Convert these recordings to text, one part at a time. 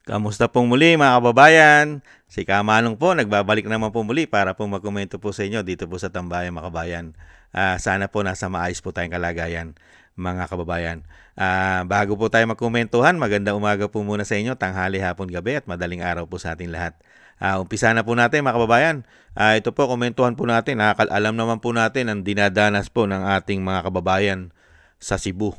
Kamusta pong muli mga kababayan? Si Kamanong po, nagbabalik naman po muli para po magkomento po sa inyo dito po sa Tambayan mga kababayan. Sana po nasa maayos po tayong kalagayan mga kababayan. Bago po tayo magkomentuhan, magandang umaga po muna sa inyo, tanghali, hapon, gabi at madaling araw po sa ating lahat. Umpisa na po natin mga kababayan. Ito po, komentuhan po natin. Alam naman po natin ang dinadanas po ng ating mga kababayan sa Cebu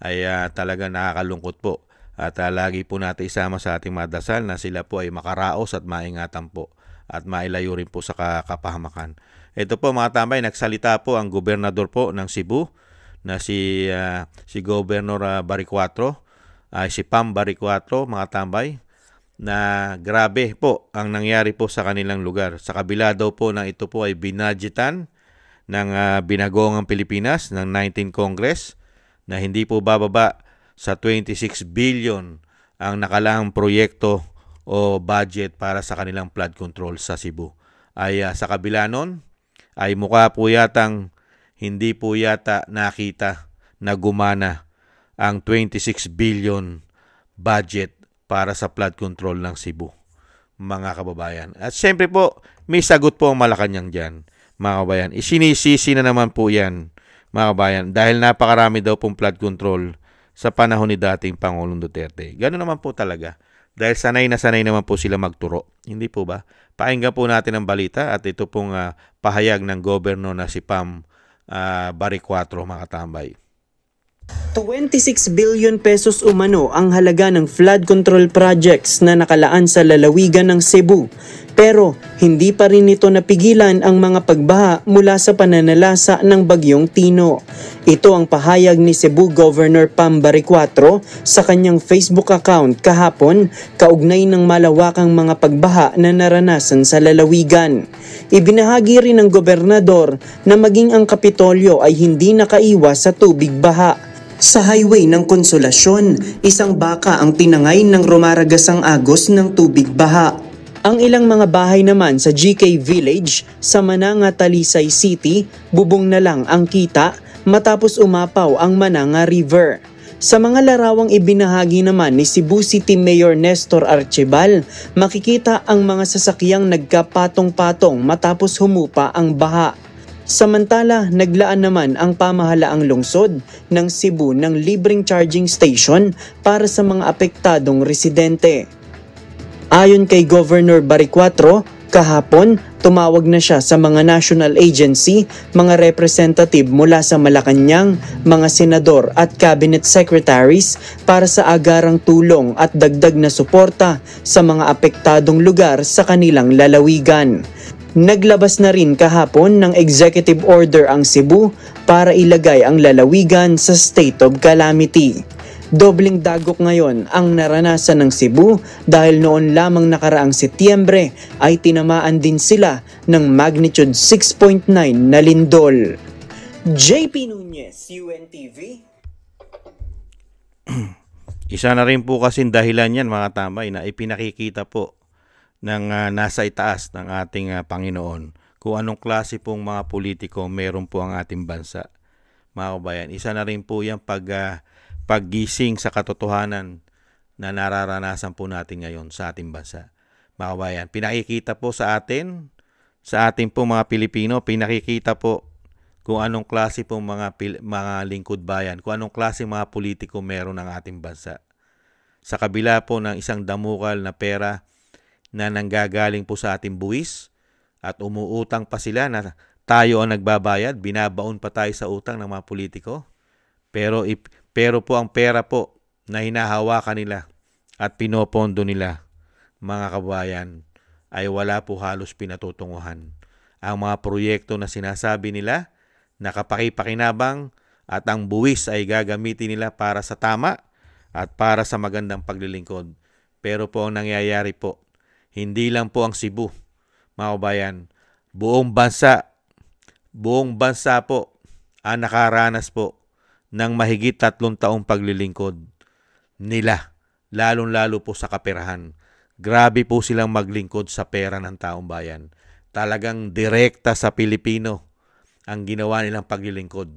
ay talaga nakakalungkot po. At lagi po natin isama sa ating mga dasal na sila po ay makaraos at maingatan po at mailayo rin po sa kapahamakan. Ito po mga tambay, nagsalita po ang gobernador po ng Cebu na si Governor Baricuatro, si Pam Baricuatro mga tambay, na grabe po ang nangyari po sa kanilang lugar. Sa kabila daw po na ito po ay binadgetan ng Binagoongang Pilipinas ng 19th Congress na hindi po bababa sa 26 billion ang nakalaang proyekto o budget para sa kanilang flood control sa Cebu. Ay sa kabila nun, ay mukha po yatang hindi po yata nakita na gumana ang 26 billion budget para sa flood control ng Cebu, mga kababayan. At siyempre po, may sagot po ang Malacanang dyan, mga kababayan. Isinisisi na naman po yan, mga kababayan, dahil napakarami daw pong flood control sa panahon ni dating Pangulong Duterte. Ganoon naman po talaga. Dahil sanay naman po sila magturo. Hindi po ba? Pakinggan po natin ang balita at ito pong pahayag ng gobyerno na si Pam Baricuatro mga tambay. 26 billion pesos umano ang halaga ng flood control projects na nakalaan sa lalawigan ng Cebu. Pero hindi pa rin ito napigilan ang mga pagbaha mula sa pananalasa ng Bagyong Tino. Ito ang pahayag ni Cebu Governor Pam Baricuatro sa kanyang Facebook account kahapon kaugnay ng malawakang mga pagbaha na naranasan sa lalawigan. Ibinahagi rin ng gobernador na maging ang Kapitolyo ay hindi nakaiwas sa tubig baha. Sa highway ng Konsolasyon, isang baka ang tinangay ng rumaragasang agos ng tubig baha. Ang ilang mga bahay naman sa GK Village sa Mananga, Talisay City, bubong na lang ang kita matapos umapaw ang Mananga River. Sa mga larawang ibinahagi naman ni Cebu City Mayor Nestor Archibal, makikita ang mga sasakyang nagkapatong-patong matapos humupa ang baha. Samantala, naglaan naman ang pamahalaang lungsod ng Cebu ng libreng charging station para sa mga apektadong residente. Ayon kay Governor Baricuatro, kahapon tumawag na siya sa mga national agency, mga representative mula sa Malacanang, mga senador at cabinet secretaries para sa agarang tulong at dagdag na suporta sa mga apektadong lugar sa kanilang lalawigan. Naglabas na rin kahapon ng executive order ang Cebu para ilagay ang lalawigan sa state of calamity. Dobling dagok ngayon ang naranasan ng Cebu dahil noon lamang nakaraang Setyembre ay tinamaan din sila ng magnitude 6.9 na lindol. JP Nunez, UNTV. Isa na rin po kasing dahilan yan mga tambay na ipinakikita po ng nasa itaas ng ating Panginoon kung anong klase pong mga politiko meron po ang ating bansa. Mga kabayan, isa na rin po yan paggising sa katotohanan na nararanasan po natin ngayon sa ating bansa. Mga kabayan, pinakikita po sa atin, sa ating po mga Pilipino, pinakikita po kung anong klase pong mga lingkod bayan, kung anong klase mga politiko meron ng ating bansa. Sa kabila po ng isang damukal na pera na nanggagaling po sa ating buwis at umuutang pa sila na tayo ang nagbabayad, binabaon pa tayo sa utang ng mga politiko. Pero po ang pera po na hinahawakan nila at pinopondo nila, mga kabayan, ay wala po halos pinatutunguhan. Ang mga proyekto na sinasabi nila, nakapakipakinabang at ang buwis ay gagamitin nila para sa tama at para sa magandang paglilingkod. Pero po ang nangyayari po, hindi lang po ang Cebu, mga kabayan, buong bansa po ang nakaranas po ng mahigit 3 taong paglilingkod nila, lalong-lalo po sa kaperahan. Grabe po silang maglingkod sa pera ng taong bayan. Talagang direkta sa Pilipino ang ginawa nilang paglilingkod.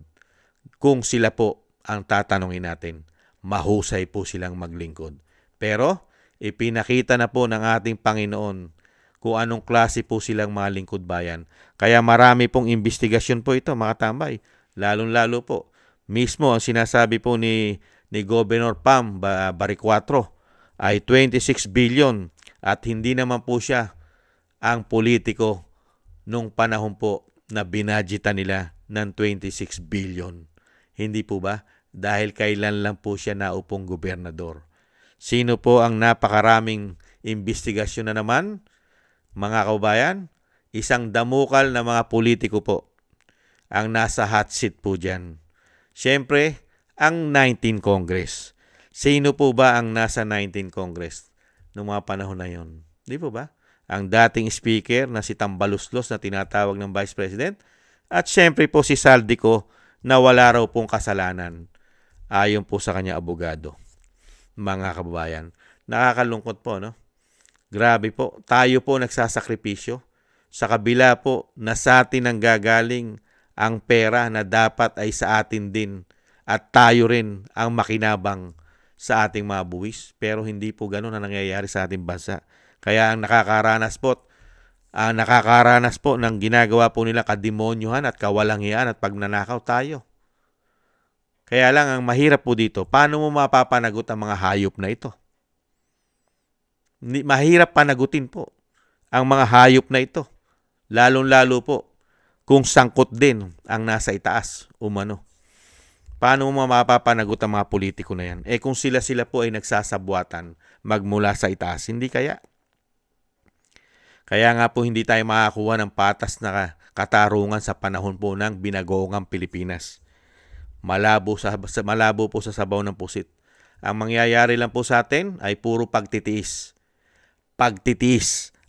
Kung sila po ang tatanungin natin, mahusay po silang maglingkod. Pero Ipinakita na po ng ating Panginoon kung anong klase po silang mga lingkod bayan. Kaya marami pong investigasyon po ito, mga tambay. Lalong-lalo po. Mismo ang sinasabi po ni Governor Pam Baricuatro ay 26 billion at hindi naman po siya ang politiko nung panahon po na binadgetan nila ng 26 billion. Hindi po ba? Dahil kailan lang po siya naupong gobernador. Sino po ang napakaraming investigasyon na naman? Mga kababayan, isang damukal na mga politiko po ang nasa hot seat po dyan. Siyempre, ang 19 Congress. Sino po ba ang nasa 19 Congress noong mga panahon na yon? Di po ba? Ang dating speaker na si Tambaluslos na tinatawag ng Vice President at siyempre po si Saldico na wala raw pong kasalanan ayon po sa kanya abogado. Mga kababayan, nakakalungkot po, no? Grabe po, tayo po nagsasakripisyo. Sa kabila po na sa atin ang gagaling ang pera na dapat ay sa atin din at tayo rin ang makinabang sa ating mga buwis. Pero hindi po ganun ang nangyayari sa ating bansa. Kaya ang nakakaranas po ng ginagawa po nila kademonyohan at kawalangian at pagnanakaw tayo. Kaya lang ang mahirap po dito, paano mo mapapanagot ang mga hayop na ito? Mahirap panagutin po ang mga hayop na ito. Lalong-lalo po kung sangkot din ang nasa itaas umano. Paano mo mapapanagot ang mga politiko na yan? Kung sila po ay nagsasabwatan magmula sa itaas, hindi kaya? Kaya nga po hindi tayo makakuha ng patas na katarungan sa panahon po ng binagoongang Pilipinas. Malabo po sa sabaw ng pusit. Ang mangyayari lang po sa atin ay puro pagtitiis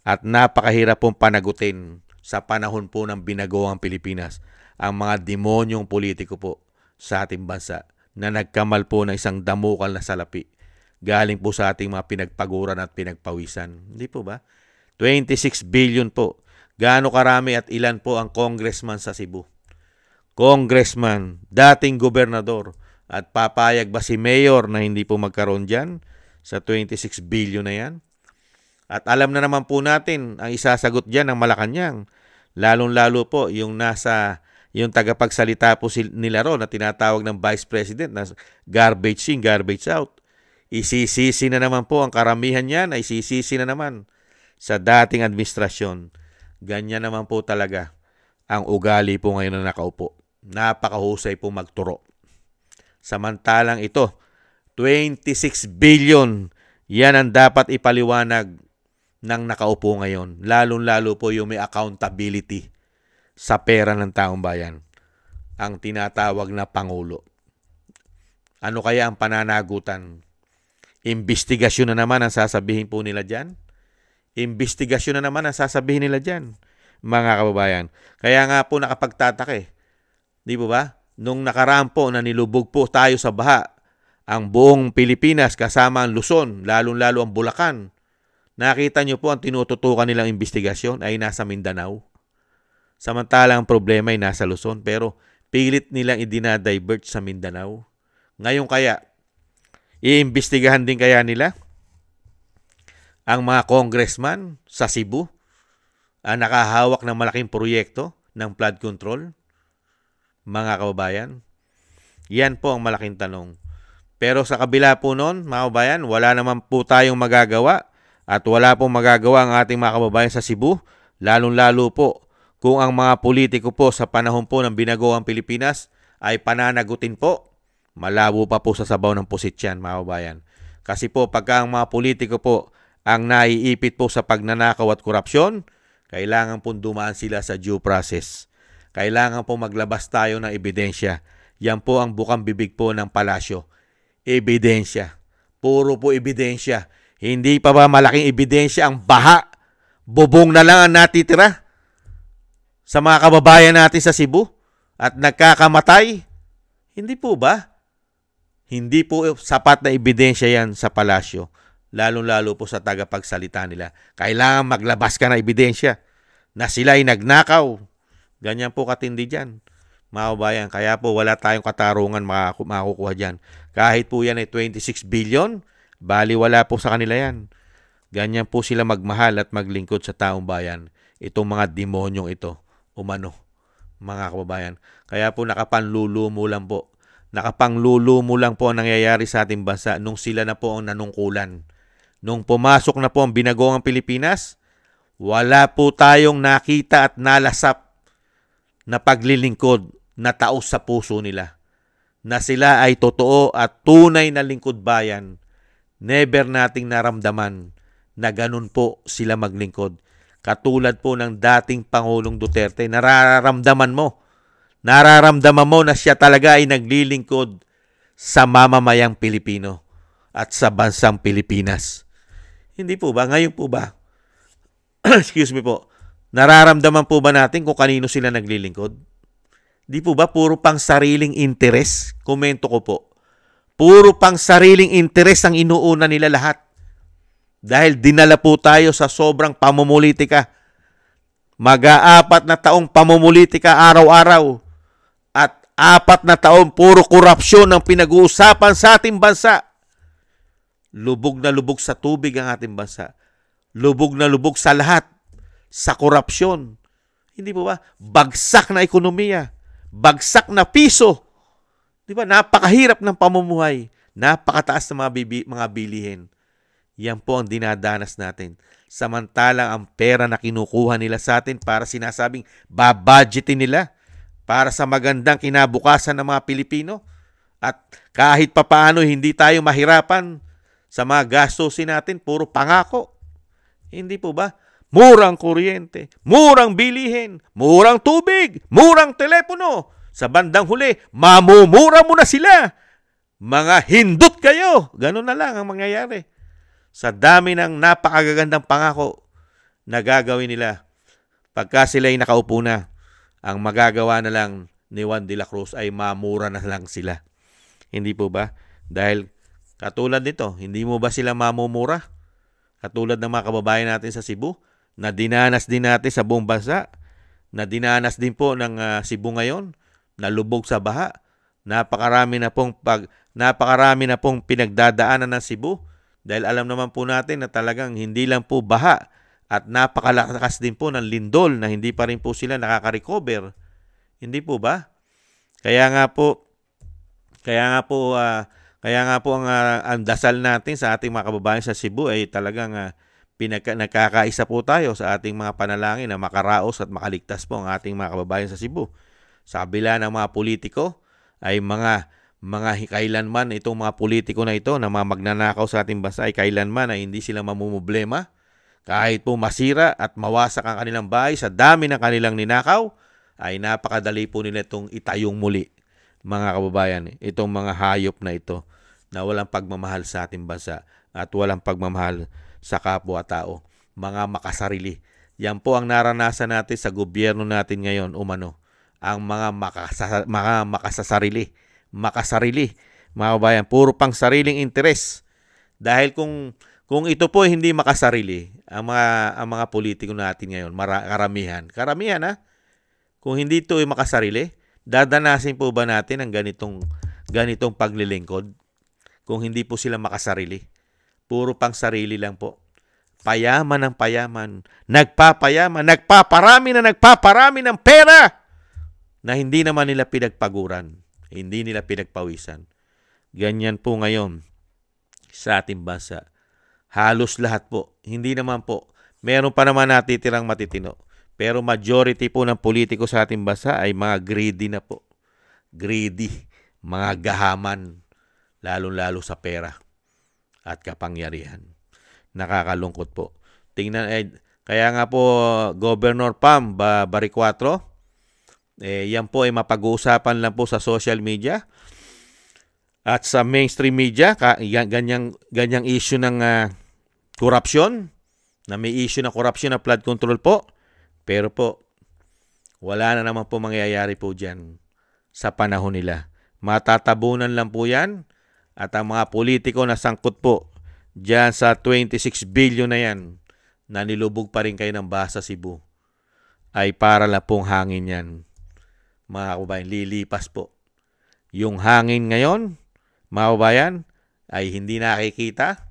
at napakahirap pong panagutin sa panahon po ng binagoong Pilipinas ang mga demonyong politiko po sa ating bansa na nagkamal po ng isang damukal na salapi galing po sa ating mga pinagpaguran at pinagpawisan. Hindi po ba? 26 billion po. Gaano karami at ilan po ang congressman sa Cebu? Congressman, dating gobernador, at papayag ba si mayor na hindi po magkaroon dyan sa 26 billion na yan? At alam na naman po natin ang isasagot dyan ng Malacanang. Lalong-lalo po yung tagapagsalita po nila ro na tinatawag ng Vice President na garbage in, garbage out. Isisisi na naman po ang karamihan yan ay sisisi na naman sa dating administrasyon. Ganyan naman po talaga ang ugali po ngayon na nakaupo. Napakahusay po magturo. Samantalang ito, 26 billion, yan ang dapat ipaliwanag ng nakaupo ngayon. Lalong-lalo po yung may accountability sa pera ng taong bayan. Ang tinatawag na Pangulo. Ano kaya ang pananagutan? Investigasyon na naman ang sasabihin po nila dyan? Investigasyon na naman ang sasabihin nila dyan, mga kababayan. Kaya nga po nakapagtataka Di po ba? Nung nakaraan po na nilubog po tayo sa baha, ang buong Pilipinas kasama ang Luzon, lalong-lalo ang Bulacan. Nakita nyo po ang tinututukan nilang investigasyon ay nasa Mindanao. Samantalang ang problema ay nasa Luzon, pero pilit nilang idinadivert sa Mindanao. Ngayon kaya, iimbestigahan din kaya nila ang mga congressman sa Cebu ang nakahawak ng malaking proyekto ng flood control? Mga kababayan, yan po ang malaking tanong. Pero sa kabila po nun, mga kababayan, wala naman po tayong magagawa at wala pong magagawa ang ating mga kababayan sa Cebu, lalong-lalo po kung ang mga politiko po sa panahon po ng binagoang Pilipinas ay pananagutin po. Malabo pa po sa sabaw ng pusit yan, mga kababayan. Kasi po pagka ang mga politiko po ang naiipit po sa pagnanakaw at korupsyon, kailangan po dumaan sila sa due process. Kailangan po maglabas tayo ng ebidensya. Yan po ang bukang bibig po ng palasyo. Ebidensya. Puro po ebidensya. Hindi pa ba malaking ebidensya ang baha? Bubong na lang ang natitira sa mga kababayan natin sa Cebu at nagkakamatay? Hindi po ba? Hindi po sapat na ebidensya yan sa palasyo. Lalong-lalo po sa tagapagsalita nila. Kailangan maglabas ka ng ebidensya na sila ay nagnakaw. Ganyan po katindi dyan, mga kababayan. Kaya po wala tayong katarungan makukuha dyan. Kahit po yan ay 26 billion, bali wala po sa kanila yan. Ganyan po sila magmahal at maglingkod sa taong bayan. Itong mga demonyong ito, umano, mga kababayan. Kaya po nakapanlulumo lang po. Nakapanglulumo lang po ang nangyayari sa ating bansa nung sila na po ang nanungkulan. Nung pumasok na po ang binagoong Pilipinas, wala po tayong nakita at nalasap na paglilingkod na taos sa puso nila. Na sila ay totoo at tunay na lingkod bayan. Never nating naramdaman na ganun po sila maglingkod. Katulad po ng dating Pangulong Duterte, nararamdaman mo na siya talaga ay naglilingkod sa mamamayang Pilipino at sa bansang Pilipinas. Hindi po ba? Ngayon po ba? Excuse me po. Nararamdaman po ba natin kung kanino sila naglilingkod? Di po ba puro pang sariling interes? Komento ko po. Puro pang sariling interes ang inuuna nila lahat. Dahil dinala po tayo sa sobrang pamumulitika. Mag-aapat na taong pamumulitika araw-araw. At 4 na taong puro korupsyon ang pinag-uusapan sa ating bansa. Lubog na lubog sa tubig ang ating bansa. Lubog na lubog sa lahat. Sa korupsyon. Hindi po ba? Bagsak na ekonomiya. Bagsak na piso. Di ba? Napakahirap ng pamumuhay. Napakataas ng mga bilihin. Yan po ang dinadanas natin. Samantalang ang pera na kinukuha nila sa atin para sinasabing babudgetin nila para sa magandang kinabukasan ng mga Pilipino. At kahit papaano hindi tayo mahirapan sa mga gastusin natin, puro pangako. Hindi po ba? Murang kuryente, murang bilihin, murang tubig, murang telepono. Sa bandang huli, mamumura mo na sila. Mga hindot kayo. Ganun na lang ang mangyayari. Sa dami ng napakagagandang pangako na gagawin nila, pagka sila'y nakaupo na, ang magagawa na lang ni Juan de la Cruz ay mamura na lang sila. Hindi po ba? Dahil katulad nito, hindi mo ba sila mamumura? Katulad ng mga kababayan natin sa Cebu, na dinanas din natin sa buong bansa, na dinanas din po ng Cebu ngayon, na lubog sa baha. Napakarami na pong pinagdadaanan ng Cebu. Dahil alam naman po natin na talagang hindi lang po baha at napakalakas din po ng lindol na hindi pa rin po sila nakaka-recover. Hindi po ba? Kaya nga po ang dasal natin sa ating mga kababayan sa Cebu ay talagang nagkakaisa po tayo sa ating mga panalangin na makaraos at makaligtas po ang ating mga kababayan sa Cebu. Sa kabila ng mga politiko ay mga kailanman itong mga politiko na ito na mga magnanakaw sa ating bansa ay kailanman ay hindi sila mamumblema kahit po masira at mawasak ang kanilang bahay sa dami ng kanilang ninakaw ay napakadali po nila itong itayong muli, mga kababayan. Itong mga hayop na ito na walang pagmamahal sa ating bansa at walang pagmamahal sa kapwa-tao, mga makasarili. Yan po ang naranasan natin sa gobyerno natin ngayon, umano, ang mga makasarili, mga kabayan, puro pang sariling interes. Dahil kung ito po hindi makasarili, ang mga politiko natin ngayon, karamihan kung hindi ito ay makasarili, dadanasin po ba natin ang ganitong paglilingkod? Kung hindi po sila makasarili, puro pang sarili lang po. Payaman ng payaman, nagpaparami ng pera na hindi naman nila pinagpaguran. Hindi nila pinagpawisan. Ganyan po ngayon sa ating bansa. Halos lahat po. Hindi naman po. Meron pa naman natitirang matitino. Pero majority po ng politiko sa ating bansa ay mga greedy na po. Greedy. Mga gahaman. Lalo-lalo sa pera at kapangyarihan. Nakakalungkot po. Kaya nga po, Governor Pam Baricuatro, yan po ay mapag-uusapan lang po sa social media at sa mainstream media, ganyang issue ng korupsyon, na may issue ng korupsyon na flood control po. Pero po, wala na naman po mangyayari po dyan sa panahon nila. Matatabunan lang po yan at ang mga politiko na sangkot po dyan sa 26 billion na yan na nilubog pa rin kayo ng baha sa Cebu ay para lang pong hangin yan. Mga kababayan, lilipas po. Yung hangin ngayon, mga kababayan, ay hindi nakikita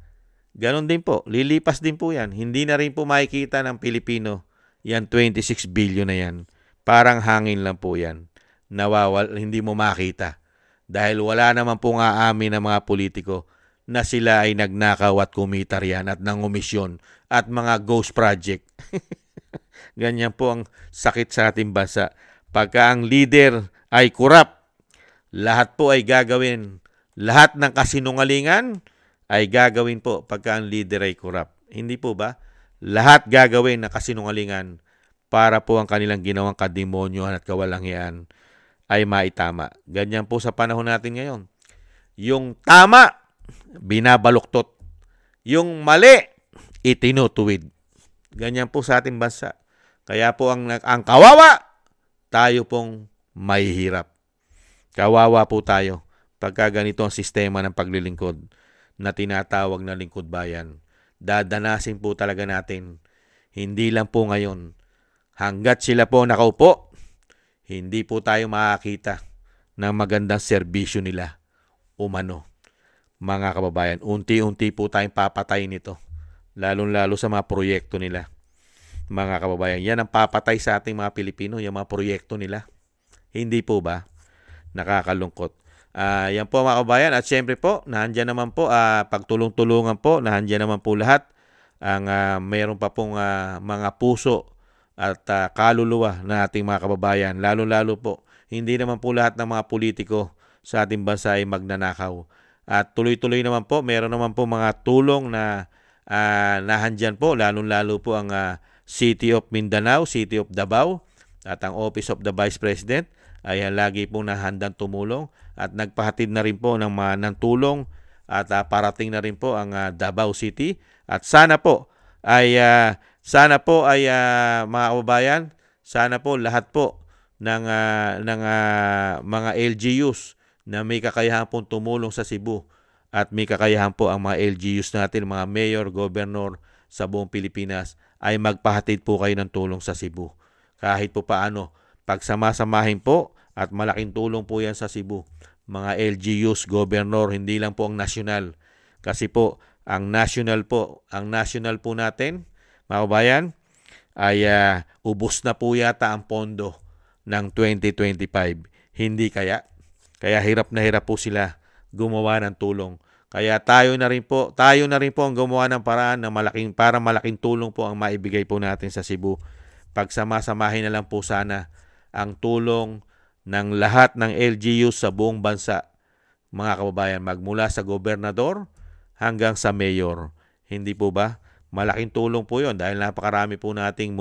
Ganon din po, lilipas din po yan. Hindi na rin po makikita ng Pilipino yan 26 billion na yan. Parang hangin lang po yan. Hindi mo makita. Dahil wala naman pong aamin ng mga politiko na sila ay nagnakaw at kumita riyan at nangumisyon at mga ghost project. Ganyan po ang sakit sa ating bansa. Pagka ang leader ay korap, lahat po ay gagawin. Lahat ng kasinungalingan ay gagawin po pagka ang leader ay korap. Hindi po ba? Lahat gagawin ng kasinungalingan para po ang kanilang ginawang kademonyohan at kawalangian ay maitama. Ganyan po sa panahon natin ngayon. Yung tama, binabaluktot. Yung mali, itinutuwid. Ganyan po sa ating bansa. Kaya po ang kawawa, tayo pong mahihirap. Kawawa po tayo pagka ganito ang sistema ng paglilingkod na tinatawag na lingkod bayan. Dadanasin po talaga natin. Hindi lang po ngayon. Hanggat sila po nakaupo, hindi po tayo makakita ng magandang serbisyo nila. Umano, mga kababayan, unti-unti po tayong papatay nito. Lalo-lalo sa mga proyekto nila. Mga kababayan, yan ang papatay sa ating mga Pilipino, yung mga proyekto nila. Hindi po ba? Nakakalungkot. Yan po mga kababayan. At syempre po, nahandyan naman po, pagtulong-tulungan po, nahandyan naman po lahat. Mayroon pa pong mga puso at kaluluwa na ating mga kababayan. Lalo-lalo po, hindi naman po lahat ng mga politiko sa ating bansa ay magnanakaw. At tuloy-tuloy naman po, meron naman po mga tulong na nahandyan po, lalo-lalo po ang City of Mindanao, City of Davao, at ang Office of the Vice President ay lagi po nahandang tumulong at nagpahatid na rin po ng tulong at parating na rin po ang Davao City. At sana po ay mga kababayan, sana po lahat po ng mga LGUs na may kakayahan pong tumulong sa Cebu at may kakayahan po ang mga LGUs natin, mga mayor, governor sa buong Pilipinas ay magpahatid po kayo ng tulong sa Cebu. Kahit po paano, pagsamasamahin po at malaking tulong po yan sa Cebu. Mga LGUs, governor, hindi lang po ang national. Kasi po, ang national po natin, mga kabayan, ay ubos na po yata ang pondo ng 2025. Hindi kaya? Kaya hirap na hirap po sila gumawa ng tulong. Kaya tayo na rin po ang gumawa ng paraan na malaking tulong po ang maibigay po natin sa Cebu. Pagsamasamahin na lang po sana ang tulong ng lahat ng LGUs sa buong bansa. Mga kababayan, magmula sa gobernador hanggang sa mayor. Hindi po ba? Malaking tulong po yon dahil napakarami po nating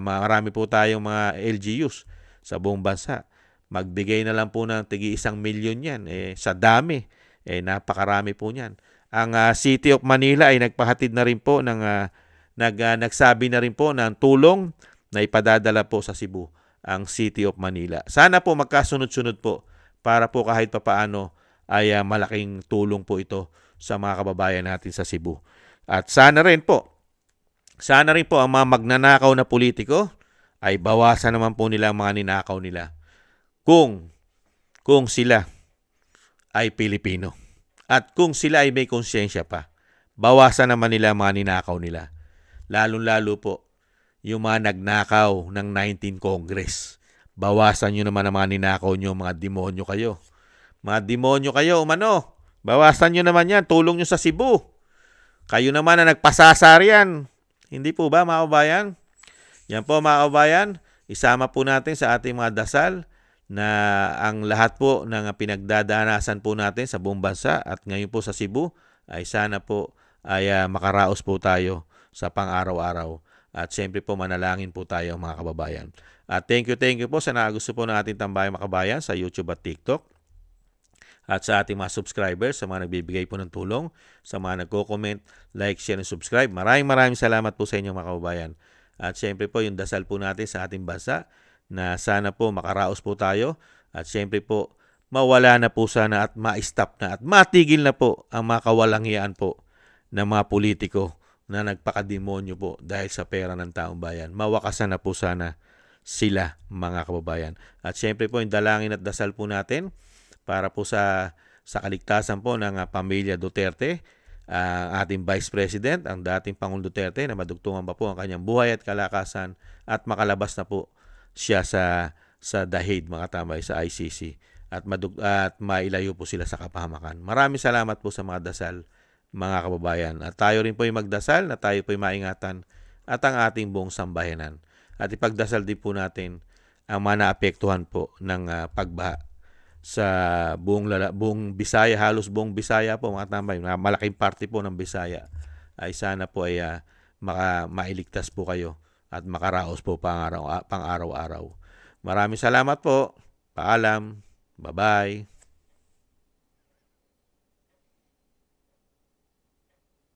marami po tayong mga LGUs sa buong bansa. Magbigay na lang po ng tigi 1 milyon yan. Sa dami, napakarami po niyan. Ang City of Manila ay nagpahatid na rin po nagsabi na rin po ng tulong na ipadadala po sa Cebu, ang City of Manila. Sana po magkasunod-sunod po para po kahit papaano ay malaking tulong po ito sa mga kababayan natin sa Cebu. At sana rin po ang mga magnanakaw na politiko ay bawasan naman po nila ang mga ninakaw nila. Kung sila ay Pilipino at kung sila ay may konsyensya pa, bawasan naman nila ang mga ninakaw nila. Lalo-lalo po yung mga nagnakaw ng 19 Congress. Bawasan nyo naman ang mga ninakaw nyo, mga demonyo kayo. Mga demonyo kayo, umano. Bawasan nyo naman yan, tulong nyo sa Cebu. Kayo naman na nagpasasar yan. Hindi po ba mga kabayan? Yan po mga kabayan, isama po natin sa ating mga dasal na ang lahat po ng pinagdadanasan po natin sa buong bansa at ngayon po sa Cebu ay sana po ay makaraos po tayo sa pang-araw-araw. At siyempre po manalangin po tayo mga kababayan. At thank you po sa nakagusto po ng ating Tambayang Makabayan sa YouTube at TikTok. At sa ating mga subscribers, sa mga nagbibigay po ng tulong, sa mga nagko-comment, like, share, and subscribe. Maraming salamat po sa inyo mga kababayan. At siyempre po yung dasal po natin sa ating bansa na sana po makaraos po tayo. At siyempre po mawala na po sana at ma-stop na at matigil na po ang mga kawalangian po ng mga politiko na nagpakademonyo po dahil sa pera ng taong bayan. Mawakasan na po sana sila mga kababayan. At siyempre po yung dalangin at dasal po natin para po sa kaligtasan po ng pamilya Duterte ang ating Vice President, ang dating Pangulong Duterte, na madugtungan pa po ang kanyang buhay at kalakasan at makalabas na po siya sa The Hague, mga tambay, sa ICC at mailayo po sila sa kapahamakan. Maraming salamat po sa mga dasal, mga kababayan. At tayo rin po ay magdasal na tayo po ay maingatan at ang ating buong sambayanan. At ipagdasal din po natin ang mga naapektuhan po ng pagbaha sa buong Bisaya, halos buong Bisaya po, mga tambay. Malaking parte po ng Bisaya ay sana po ay mailigtas po kayo at makaraos po pang araw-araw. Maraming salamat po. Paalam. Bye-bye.